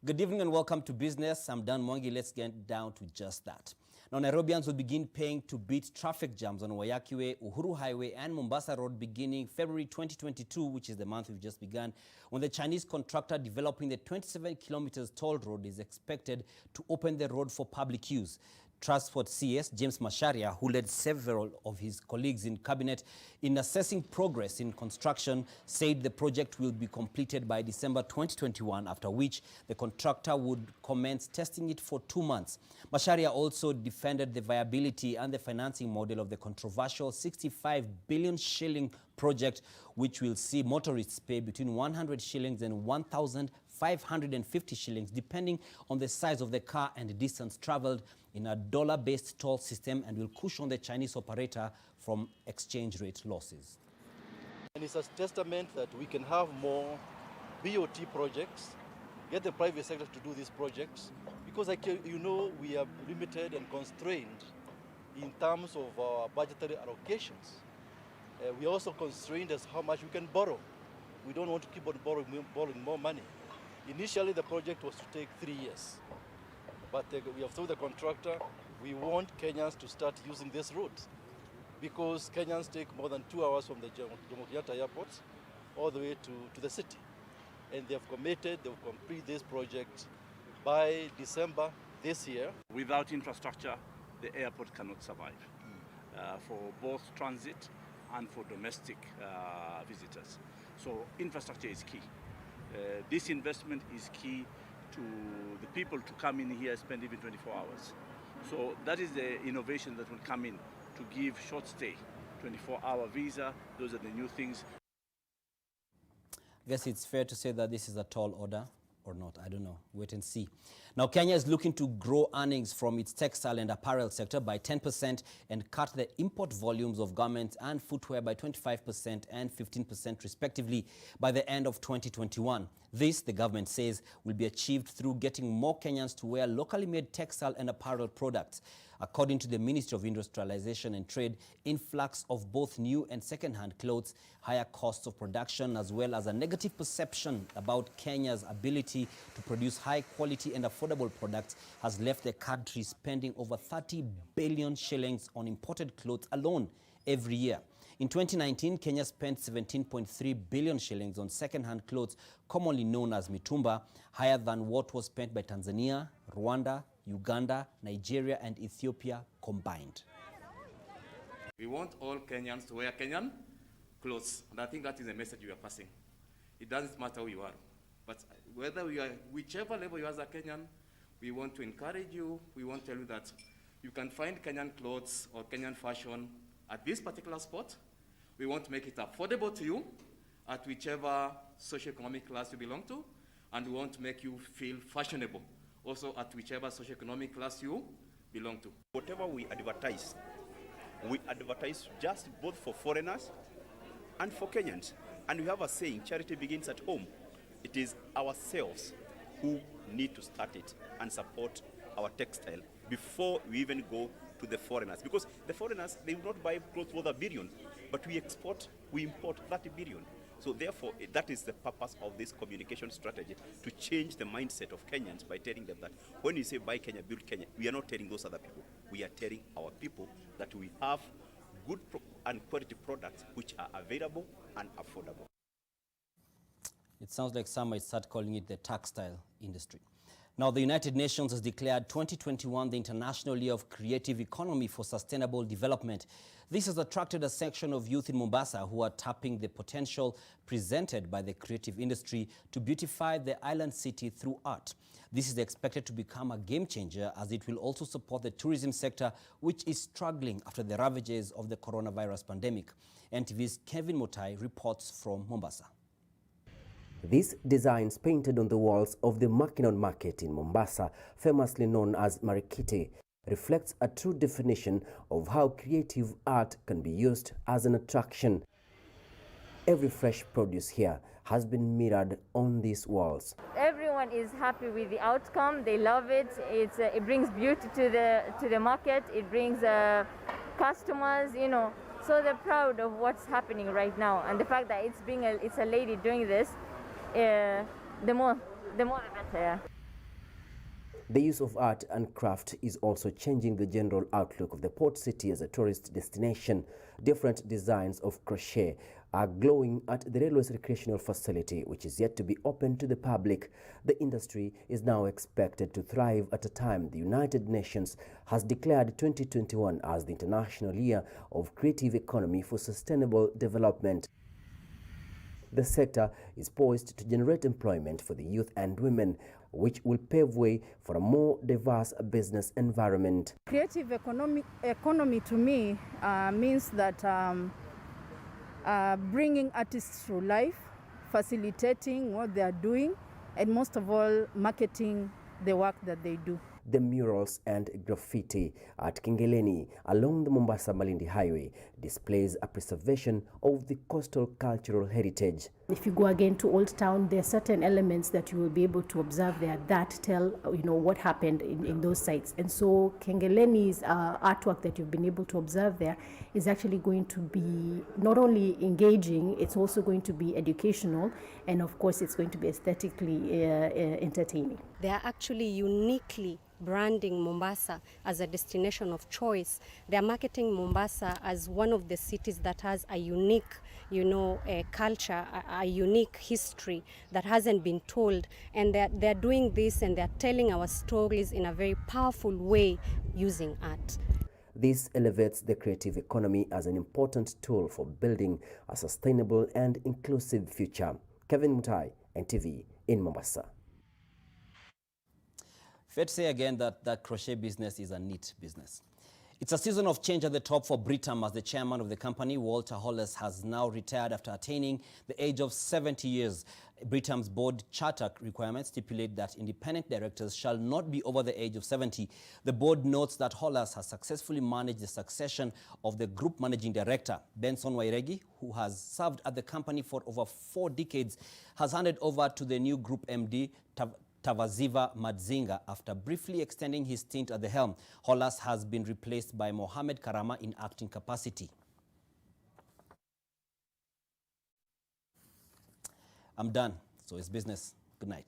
Good evening and welcome to Business. I'm Dan Mwangi. Let's get down to just that. Now, Nairobians will begin paying to beat traffic jams on Waiyaki Way, Uhuru Highway and Mombasa Road beginning February 2022, which is the month we've just begun, when the Chinese contractor developing the 27 kilometers toll road is expected to open the road for public use. Transport CS James Macharia, who led several of his colleagues in cabinet in assessing progress in construction, said the project will be completed by December 2021, after which the contractor would commence testing it for 2 months. Macharia also defended the viability and the financing model of the controversial 65 billion shilling project, which will see motorists pay between 100 shillings and 1,550 shillings, depending on the size of the car and the distance traveled, in a dollar-based toll system, and will cushion the Chinese operator from exchange rate losses. And it's a testament that we can have more BOT projects, get the private sector to do these projects, because we are limited and constrained in terms of our budgetary allocations. We are also constrained as how much we can borrow. We don't want to keep on borrowing more money. Initially, the project was to take 3 years. But we have told the contractor, we want Kenyans to start using this route, because Kenyans take more than 2 hours from the Jomo Kenyatta Airport all the way to the city. And they have committed, they will complete this project by December this year. Without infrastructure, the airport cannot survive for both transit and for domestic visitors. So infrastructure is key. This investment is key to the people to come in here, spend even 24 hours. So that is the innovation that will come in to give short stay, 24-hour visa. Those are the new things. I guess it's fair to say that this is a tall order, or not, I don't know, wait and see. Now, Kenya is looking to grow earnings from its textile and apparel sector by 10% and cut the import volumes of garments and footwear by 25% and 15% respectively by the end of 2021. This, the government says, will be achieved through getting more Kenyans to wear locally made textile and apparel products. According to the Ministry of Industrialization and Trade, influx of both new and second-hand clothes, higher costs of production, as well as a negative perception about Kenya's ability to produce high-quality and affordable products has left the country spending over 30 billion shillings on imported clothes alone every year. In 2019, Kenya spent 17.3 billion shillings on second-hand clothes, commonly known as mitumba, higher than what was spent by Tanzania, Rwanda, Uganda, Nigeria, and Ethiopia combined. We want all Kenyans to wear Kenyan clothes, and I think that is the message we are passing. It doesn't matter who you are, but whether we are, whichever level you are as a Kenyan, we want to encourage you. We want to tell you that you can find Kenyan clothes or Kenyan fashion at this particular spot. We want to make it affordable to you at whichever socioeconomic class you belong to, and we want to make you feel fashionable also at whichever socioeconomic class you belong to. Whatever we advertise just both for foreigners and for Kenyans. And we have a saying, charity begins at home. It is ourselves who need to start it and support our textile before we even go to the foreigners. Because the foreigners, they will not buy clothes worth $1 billion, but we import 30 billion. So therefore, that is the purpose of this communication strategy, to change the mindset of Kenyans by telling them that when we say buy Kenya, build Kenya, we are not telling those other people. We are telling our people that we have good and quality products which are available and affordable. It sounds like some might start calling it the textile industry. Now, the United Nations has declared 2021 the International Year of Creative Economy for Sustainable Development. This has attracted a section of youth in Mombasa who are tapping the potential presented by the creative industry to beautify the island city through art. This is expected to become a game changer, as it will also support the tourism sector, which is struggling after the ravages of the coronavirus pandemic. NTV's Kevin Mutai reports from Mombasa. These designs painted on the walls of the Makinon Market in Mombasa, famously known as Marikiti, reflects a true definition of how creative art can be used as an attraction. Every fresh produce here has been mirrored on these walls. Everyone is happy with the outcome. They love it. It brings beauty to the market. It brings customers, so they're proud of what's happening right now. And the fact that it's a lady doing this, the more the better. The use of art and craft is also changing the general outlook of the port city as a tourist destination. Different designs of crochet are glowing at the railway's recreational facility, which is yet to be open to the public. The industry is now expected to thrive at a time the United Nations has declared 2021 as the International Year of Creative Economy for Sustainable Development. The sector is poised to generate employment for the youth and women, which will pave way for a more diverse business environment. Creative economy to me means that bringing artists to life, facilitating what they are doing, and most of all, marketing the work that they do. The murals and graffiti at Kingeleni along the Mombasa-Malindi Highway displays a preservation of the coastal cultural heritage. If you go again to Old Town, there are certain elements that you will be able to observe there that tell, what happened in those sites. And so Kingeleni's artwork that you've been able to observe there is actually going to be not only engaging, it's also going to be educational, and of course it's going to be aesthetically entertaining. They are actually uniquely branding Mombasa as a destination of choice. They are marketing Mombasa as one of the cities that has a unique, culture, a unique history that hasn't been told. And they're doing this and they're telling our stories in a very powerful way using art. This elevates the creative economy as an important tool for building a sustainable and inclusive future. Kevin Mutai, NTV in Mombasa. Fair to say again that the crochet business is a neat business. It's a season of change at the top for Britam, as the chairman of the company, Walter Hollis, has now retired after attaining the age of 70 years. Britam's board charter requirements stipulate that independent directors shall not be over the age of 70. The board notes that Hollis has successfully managed the succession of the group managing director. Benson Wairegi, who has served at the company for over 4 decades, has handed over to the new group MD, Tavaziva Madzinga, after briefly extending his stint at the helm. Hollis has been replaced by Mohamed Karama in acting capacity. I'm done. So it's business. Good night.